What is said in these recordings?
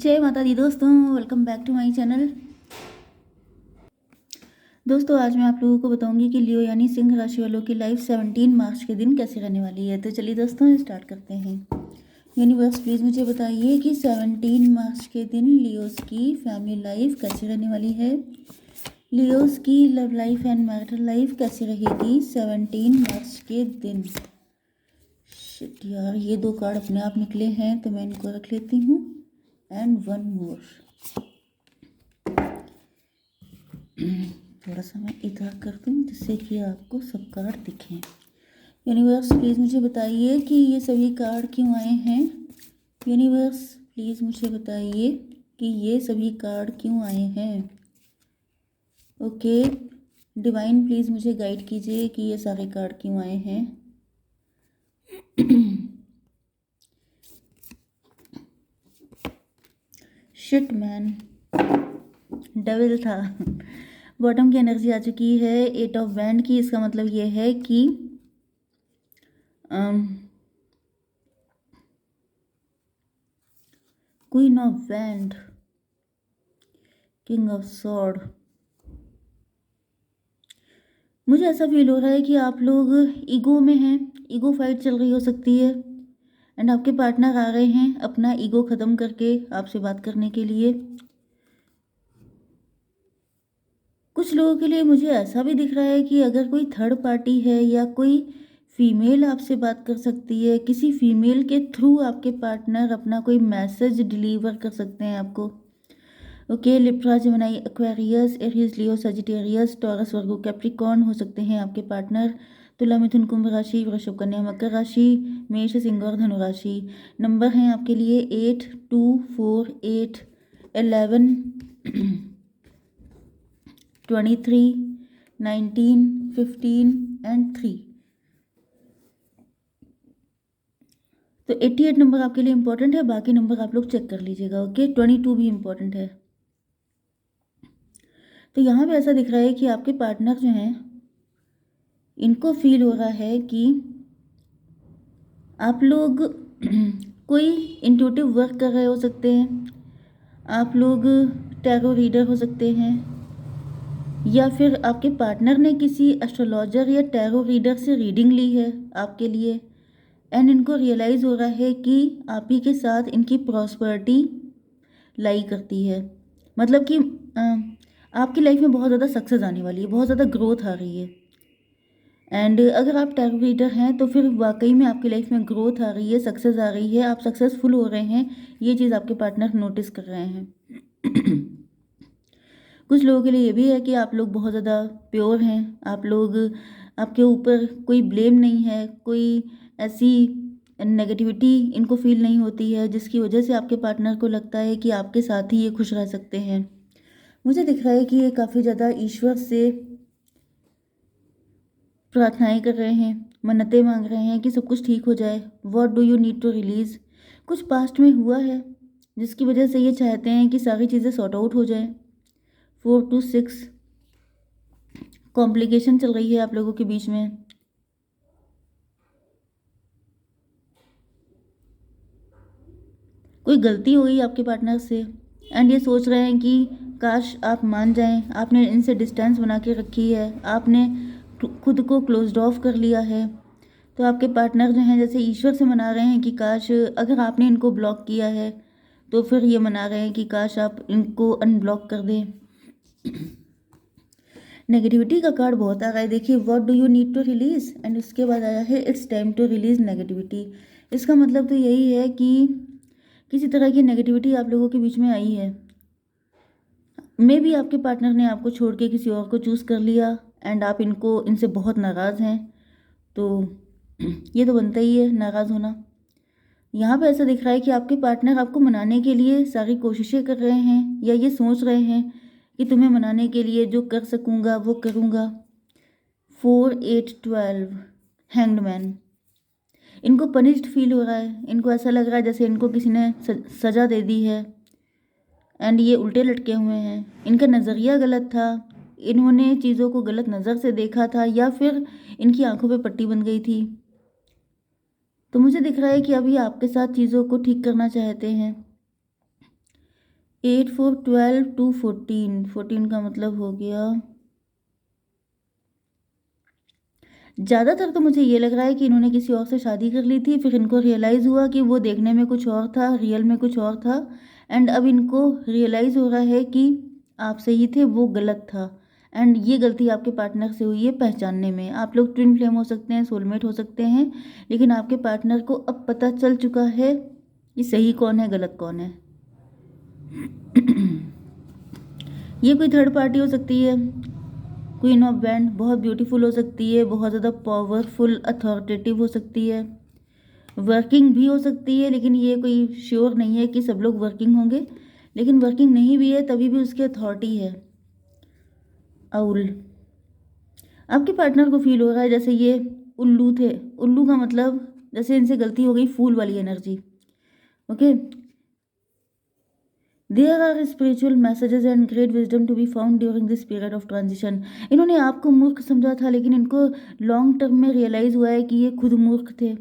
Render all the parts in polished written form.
जय माता दी दोस्तों, welcome back to my channel. दोस्तों आज मैं आप लोगों को बताऊंगी कि लियो यानी सिंह राशि वालों की लाइफ 17 मार्च के दिन कैसे रहने वाली है। तो चलिए दोस्तों स्टार्ट करते हैं। यूनिवर्स प्लीज़ मुझे बताइए कि 17 मार्च के दिन लियोस की फैमिली लाइफ कैसे रहने वाली है। लियोस की love life and marital life कैसी रहेगी 17 मार्च के दिन। शिट यार, ये दो कार्ड अपने आप निकले हैं तो मैं इनको रख लेती हूँ। And one more. थोड़ा सा मैं इधर कर दूँ जिससे कि आपको सब कार्ड दिखें। यूनिवर्स प्लीज़ मुझे बताइए कि ये सभी कार्ड क्यों आए हैं। यूनिवर्स प्लीज़ मुझे बताइए कि ये सभी कार्ड क्यों आए हैं। ओके डिवाइन प्लीज़ मुझे गाइड कीजिए कि ये सारे कार्ड क्यों आए हैं। शिट मैन, डबल था। बॉटम की एनर्जी आ चुकी है 8 ऑफ वैंड की। इसका मतलब ये है कि queen of wand, king of sword. मुझे ऐसा फील हो रहा है कि आप लोग ईगो में हैं, ईगो फाइट चल रही हो सकती है। एंड आपके पार्टनर आ रहे हैं अपना ईगो ख़त्म करके आपसे बात करने के लिए। कुछ लोगों के लिए मुझे ऐसा भी दिख रहा है कि अगर कोई थर्ड पार्टी है या कोई फीमेल आपसे बात कर सकती है, किसी फीमेल के थ्रू आपके पार्टनर अपना कोई मैसेज डिलीवर कर सकते हैं आपको। Okay Libra, Gemini, Aquarius, Aries, Leo, Sagittarius, Taurus, Virgo, Capricorn हो सकते हैं आपके पार्टनर। तुला, मिथुन, कुंभ राशि, वृषभ, कन्या, मकर राशि, मेष, सिंह और धनु राशि। नंबर हैं आपके लिए 8, 2, 4, 8, 11, 23, 19, 15 एंड 3। तो 88 नंबर आपके लिए इंपॉर्टेंट है, बाकी नंबर आप लोग चेक कर लीजिएगा। ओके 22 भी इंपॉर्टेंट है। तो यहाँ पे ऐसा दिख रहा है कि आपके पार्टनर जो हैं इनको फील हो रहा है कि आप लोग कोई इंट्यूटिव वर्क कर रहे हो सकते हैं, आप लोग टैरो रीडर हो सकते हैं, या फिर आपके पार्टनर ने किसी एस्ट्रोलॉजर या टैरो रीडर से रीडिंग ली है आपके लिए। एंड इनको रियलाइज़ हो रहा है कि आप ही के साथ इनकी प्रॉस्पेरिटी लाई करती है। मतलब कि आपकी लाइफ में बहुत ज़्यादा सक्सेस आने वाली है, बहुत ज़्यादा ग्रोथ आ रही है। एंड अगर आप टैरो रीडर हैं तो फिर वाकई में आपकी लाइफ में ग्रोथ आ रही है, सक्सेस आ रही है, आप सक्सेसफुल हो रहे हैं। ये चीज़ आपके पार्टनर नोटिस कर रहे हैं। कुछ लोगों के लिए ये भी है कि आप लोग बहुत ज़्यादा प्योर हैं, आप लोग, आपके ऊपर कोई ब्लेम नहीं है, कोई ऐसी नेगेटिविटी इनको फील नहीं होती है जिसकी वजह से आपके पार्टनर को लगता है कि आपके साथ ही ये खुश रह सकते हैं। मुझे दिख रहा है कि ये काफ़ी ज़्यादा ईश्वर से प्रार्थनाएं कर रहे हैं, मन्नतें मांग रहे हैं कि सब कुछ ठीक हो जाए। What do you need to release. कुछ पास्ट में हुआ है जिसकी वजह से ये चाहते हैं कि सारी चीज़ें सॉर्ट आउट हो जाए। 4 to 6 कॉम्प्लिकेशन चल रही है आप लोगों के बीच में। कोई गलती हो गई आपके पार्टनर से एंड ये सोच रहे हैं कि काश आप मान जाएं। आपने इनसे डिस्टेंस बना के रखी है, आपने खुद को क्लोज्ड ऑफ कर लिया है। तो आपके पार्टनर जो हैं जैसे ईश्वर से मना रहे हैं कि काश अगर आपने इनको ब्लॉक किया है तो फिर ये मना रहे हैं कि काश आप इनको अनब्लॉक कर दें। नेगेटिविटी का कार्ड बहुत आ रहा है। देखिए what do you need to release and उसके बाद आया है it's time to release negativity. इसका मतलब तो यही है कि किसी तरह की नेगेटिविटी आप लोगों के बीच में आई है। मे भी आपके पार्टनर ने आपको छोड़ के किसी और को चूज़ कर लिया एंड आप इनसे बहुत नाराज़ हैं। तो ये तो बनता ही है नाराज़ होना। यहाँ पे ऐसा दिख रहा है कि आपके पार्टनर आपको मनाने के लिए सारी कोशिशें कर रहे हैं या ये सोच रहे हैं कि तुम्हें मनाने के लिए जो कर सकूँगा वो करूँगा। 4, 8, 12 हैंग्ड मैन। इनको पनिश्ड फील हो रहा है, इनको ऐसा लग रहा है जैसे इनको किसी ने सज़ा दे दी है एंड ये उल्टे लटके हुए हैं। इनका नज़रिया गलत था, इन्होंने चीज़ों को गलत नज़र से देखा था या फिर इनकी आंखों पे पट्टी बन गई थी। तो मुझे दिख रहा है कि अभी आपके साथ चीज़ों को ठीक करना चाहते हैं। 8 4 12 2 14, 14 का मतलब हो गया, ज़्यादातर तो मुझे ये लग रहा है कि इन्होंने किसी और से शादी कर ली थी, फिर इनको रियलाइज़ हुआ कि वो देखने में कुछ और था, रियल में कुछ और था, एंड अब इनको रियलाइज़ हो रहा है कि आप सही थे, वो गलत था, एंड ये गलती आपके पार्टनर से हुई है पहचानने में। आप लोग ट्विन फ्लेम हो सकते हैं, सोलमेट हो सकते हैं, लेकिन आपके पार्टनर को अब पता चल चुका है कि सही कौन है, गलत कौन है। ये कोई थर्ड पार्टी हो सकती है। क्वीन ऑफ बैंड बहुत ब्यूटीफुल हो सकती है, बहुत ज़्यादा पावरफुल अथॉरिटेटिव हो सकती है, वर्किंग भी हो सकती है, लेकिन ये कोई श्योर नहीं है कि सब लोग वर्किंग होंगे, लेकिन वर्किंग नहीं भी है तभी भी उसकी अथॉरिटी है। आउल, आपके पार्टनर को फील हो रहा है जैसे ये उल्लू थे। उल्लू का मतलब जैसे इनसे गलती हो गई, फूल वाली energy. Okay, there are spiritual messages and great wisdom to be found during this period of transition. इन्होंने आपको मूर्ख समझा था, लेकिन इनको लॉन्ग टर्म में रियलाइज़ हुआ है कि ये खुद मूर्ख थे।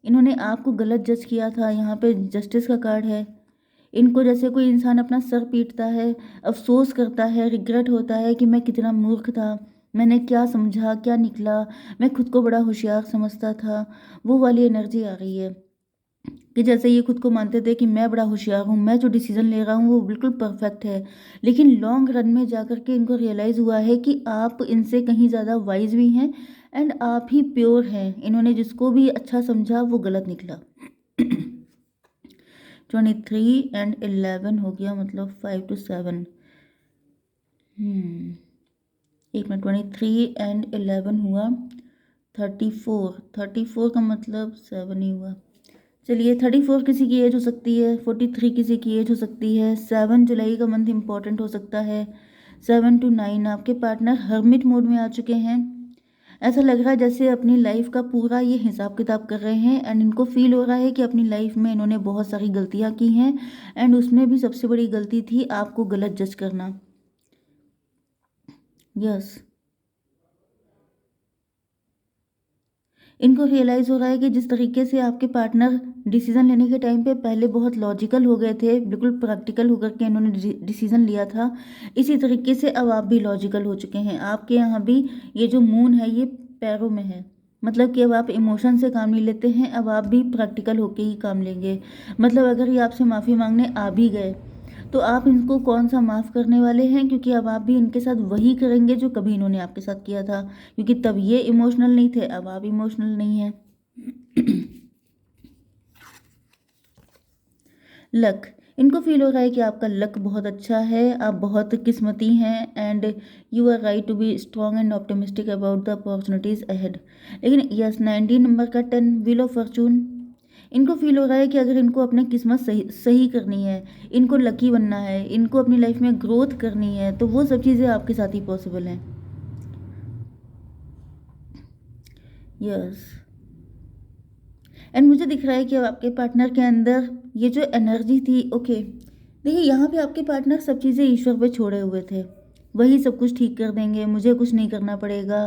इन्होंने आपको गलत जज किया था। यहाँ पे जस्टिस का कार्ड है। इनको जैसे कोई इंसान अपना सर पीटता है, अफसोस करता है, रिग्रेट होता है कि मैं कितना मूर्ख था, मैंने क्या समझा, क्या निकला, मैं खुद को बड़ा होशियार समझता था। वो वाली एनर्जी आ रही है कि जैसे ये खुद को मानते थे कि मैं बड़ा होशियार हूँ, मैं जो डिसीजन ले रहा हूँ वो बिल्कुल परफेक्ट है, लेकिन लॉन्ग रन में जाकर के इनको रियलाइज़ हुआ है कि आप इनसे कहीं ज़्यादा वाइज भी हैं, एंड आप ही प्योर हैं। इन्होंने जिसको भी अच्छा समझा वो गलत निकला। 23 एंड 11 हो गया, मतलब 5 to 7। एक मिनट, 23 एंड 11 हुआ 34, 34 का मतलब 7 ही हुआ। चलिए, 34 किसी की एज हो सकती है, 43 किसी की एज हो सकती है, 7 जुलाई का मंथ इंपॉर्टेंट हो सकता है। 7 to 9 आपके पार्टनर हर्मिट मोड में आ चुके हैं। ऐसा लग रहा है जैसे अपनी लाइफ का पूरा ये हिसाब किताब कर रहे हैं, एंड इनको फील हो रहा है कि अपनी लाइफ में इन्होंने बहुत सारी गलतियां की हैं, एंड उसमें भी सबसे बड़ी गलती थी आपको गलत जज करना। यस, इनको रियलाइज़ हो रहा है कि जिस तरीके से आपके पार्टनर डिसीज़न लेने के टाइम पे पहले बहुत लॉजिकल हो गए थे, बिल्कुल प्रैक्टिकल होकर के इन्होंने डिसीज़न लिया था, इसी तरीके से अब आप भी लॉजिकल हो चुके हैं। आपके यहाँ भी ये जो मून है ये पैरों में है, मतलब कि अब आप इमोशन से काम नहीं लेते हैं, अब आप भी प्रैक्टिकल होके ही काम लेंगे। मतलब अगर ये आपसे माफ़ी मांगने आ भी गए तो आप इनको कौन सा माफ़ करने वाले हैं, क्योंकि अब आप भी इनके साथ वही करेंगे जो कभी इन्होंने आपके साथ किया था, क्योंकि तब ये इमोशनल नहीं थे, अब आप इमोशनल नहीं हैं। लक, इनको फील हो रहा है कि आपका लक बहुत अच्छा है, आप बहुत किस्मती हैं, and you are right to be strong and optimistic about the opportunities ahead. लेकिन यस, 19 नंबर का 10 व्हील ऑफ फॉर्चून, इनको फील हो रहा है कि अगर इनको अपनी किस्मत सही सही करनी है, इनको लकी बनना है, इनको अपनी लाइफ में ग्रोथ करनी है, तो वो सब चीज़ें आपके साथ ही पॉसिबल हैं। यस, एंड मुझे दिख रहा है कि अब आपके पार्टनर के अंदर ये जो एनर्जी थी, ओके देखिए यहाँ पे आपके पार्टनर सब चीज़ें ईश्वर पे छोड़े हुए थे, वही सब कुछ ठीक कर देंगे, मुझे कुछ नहीं करना पड़ेगा,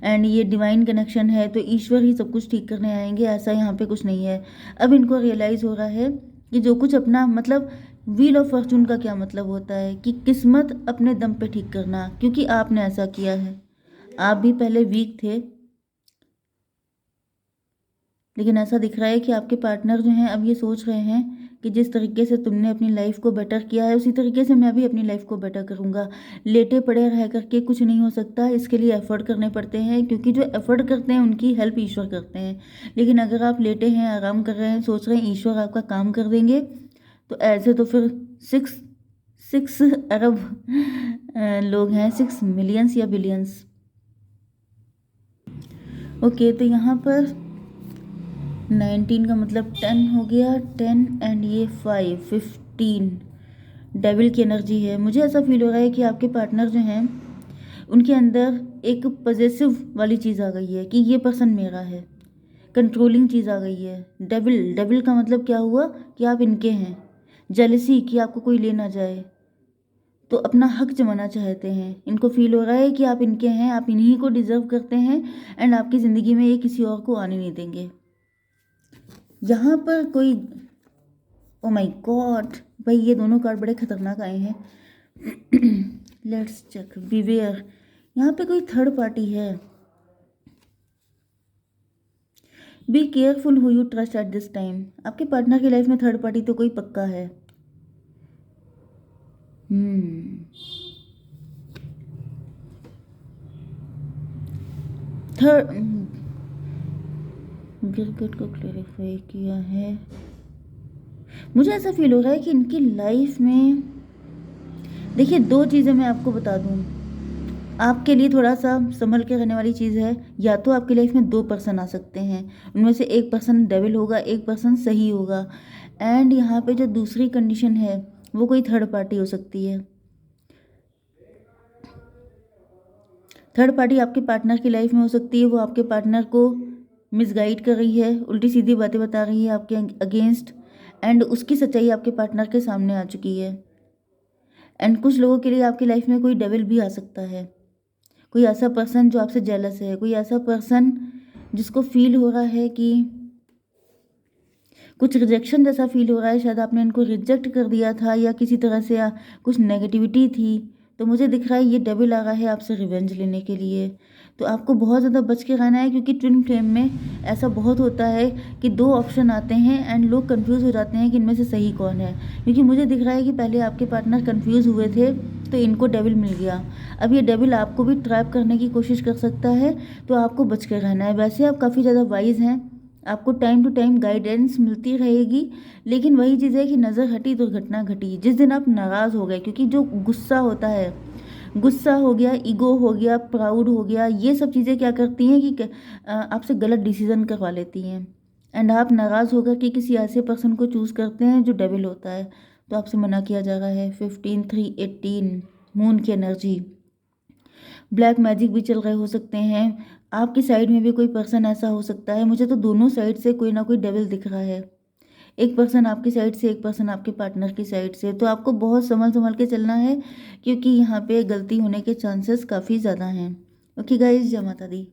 एंड ये डिवाइन कनेक्शन है तो ईश्वर ही सब कुछ ठीक करने आएंगे, ऐसा यहाँ पे कुछ नहीं है। अब इनको रियलाइज़ हो रहा है कि जो कुछ अपना, मतलब व्हील ऑफ फॉर्चून का क्या मतलब होता है कि किस्मत अपने दम पे ठीक करना, क्योंकि आपने ऐसा किया है। आप भी पहले वीक थे, लेकिन ऐसा दिख रहा है कि आपके पार्टनर जो हैं अब ये सोच रहे हैं कि जिस तरीके से तुमने अपनी लाइफ को बेटर किया है उसी तरीके से मैं भी अपनी लाइफ को बेटर करूँगा। लेटे पड़े रह करके कुछ नहीं हो सकता, इसके लिए एफर्ट करने पड़ते हैं, क्योंकि जो एफर्ट करते हैं उनकी हेल्प ईश्वर करते हैं। लेकिन अगर आप लेटे हैं, आराम कर रहे हैं, सोच रहे हैं ईश्वर आपका काम कर देंगे, तो ऐसे तो फिर 6 अरब लोग हैं, 6 मिलियंस या बिलियंस। ओके, तो यहाँ पर 19 का मतलब 10 हो गया, 10 एंड ये 5, 15 डेविल की एनर्जी है। मुझे ऐसा फील हो रहा है कि आपके पार्टनर जो हैं उनके अंदर एक पजेसिव वाली चीज़ आ गई है कि ये पर्सन मेरा है, कंट्रोलिंग चीज़ आ गई है। डेविल, डेविल का मतलब क्या हुआ कि आप इनके हैं। जेलसी कि आपको कोई ले ना जाए, तो अपना हक जमाना चाहते हैं। इनको फील हो रहा है कि आप इनके हैं, आप इन्हीं को डिजर्व करते हैं, एंड आपकी ज़िंदगी में ये किसी और को आने नहीं देंगे। यहाँ पर कोई ओ माय गॉड, भाई ये दोनों कार्ड बड़े खतरनाक आए हैं। Let's check, beware. यहाँ पे कोई थर्ड पार्टी है। Be careful who you trust at this time. आपके पार्टनर की लाइफ में थर्ड पार्टी तो कोई पक्का है। थर्ड गिरगिट को क्लेरिफाई किया है। मुझे ऐसा फील हो रहा है कि इनकी लाइफ में, देखिए दो चीज़ें मैं आपको बता दूं, आपके लिए थोड़ा सा संभल के रहने वाली चीज़ है। या तो आपकी लाइफ में दो पर्सन आ सकते हैं, उनमें से एक पर्सन डेविल होगा, एक पर्सन सही होगा। एंड यहाँ पे जो दूसरी कंडीशन है वो कोई थर्ड पार्टी हो सकती है। थर्ड पार्टी आपके पार्टनर की लाइफ में हो सकती है। वो आपके पार्टनर को मिसगाइड कर रही है, उल्टी सीधी बातें बता रही है आपके अगेंस्ट, एंड उसकी सच्चाई आपके पार्टनर के सामने आ चुकी है। एंड कुछ लोगों के लिए आपकी लाइफ में कोई डेविल भी आ सकता है, कोई ऐसा पर्सन जो आपसे जेलस है, कोई ऐसा पर्सन जिसको फील हो रहा है कि कुछ रिजेक्शन जैसा फील हो रहा है, शायद आपने इनको रिजेक्ट कर दिया था या किसी तरह से कुछ नेगेटिविटी थी। तो मुझे दिख रहा है ये डेविल आ रहा है आपसे रिवेंज लेने के लिए। तो आपको बहुत ज़्यादा बच के रहना है, क्योंकि ट्विन फ्लेम में ऐसा बहुत होता है कि दो ऑप्शन आते हैं एंड लोग कंफ्यूज हो जाते हैं कि इनमें से सही कौन है। क्योंकि मुझे दिख रहा है कि पहले आपके पार्टनर कंफ्यूज हुए थे तो इनको डेविल मिल गया। अब ये डेविल आपको भी ट्रैप करने की कोशिश कर सकता है, तो आपको बच कर रहना है। वैसे आप काफ़ी ज़्यादा वाइज हैं, आपको टाइम टू टाइम गाइडेंस मिलती रहेगी, लेकिन वही चीज़ है कि नज़र हटी तो घटना घटी। जिस दिन आप नाराज़ हो गए, क्योंकि जो गुस्सा होता है, गुस्सा हो गया, ईगो हो गया, प्राउड हो गया, ये सब चीज़ें क्या करती हैं कि आपसे गलत डिसीजन करवा लेती हैं। एंड आप नाराज़ होकर के किसी ऐसे पर्सन को चूज़ करते हैं जो डेविल होता है। तो आपसे मना किया जा रहा है। 15-3-18 मून की एनर्जी, ब्लैक मैजिक भी चल रहे हो सकते हैं। आपकी साइड में भी कोई पर्सन ऐसा हो सकता है। मुझे तो दोनों साइड से कोई ना कोई डेविल दिख रहा है, एक पर्सन आपकी साइड से, एक पर्सन आपके पार्टनर की साइड से। तो आपको बहुत संभल संभल के चलना है, क्योंकि यहाँ पे गलती होने के चांसेस काफ़ी ज़्यादा हैं। ओके गाइज, जय माता दी।